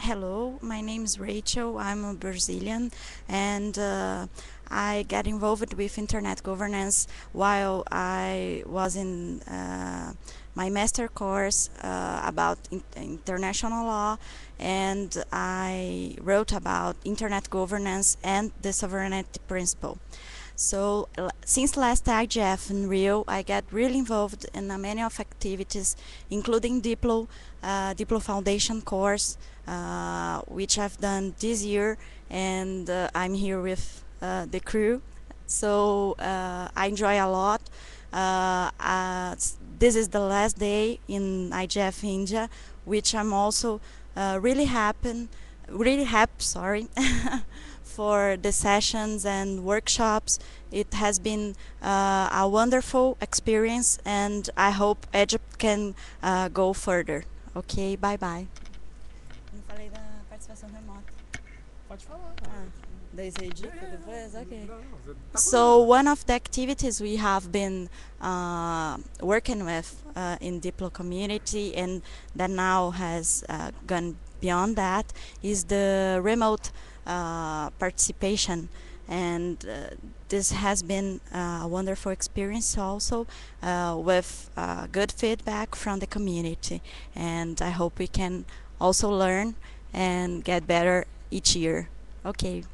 Hello, my name is Rachel. I'm a Brazilian, and I got involved with internet governance while I was in my master course about international law, and I wrote about internet governance and the sovereignty principle. So since last IGF in Rio, I get really involved in many of activities, including Diplo Foundation course, which I've done this year, and I'm here with the crew. So I enjoy a lot. This is the last day in IGF India, which I'm also really happy, sorry, for the sessions and workshops. It has been a wonderful experience, and I hope Egypt can go further. Ok, bye bye. Não falei da participação remota. Pode falar. Daí você edita depois? Ok. Não, você tá So falando. one of the activities we have been working with in Diplo community, and that now has gone beyond that, is the remote participation, and this has been a wonderful experience also, with good feedback from the community, and I hope we can also learn and get better each year. Okay.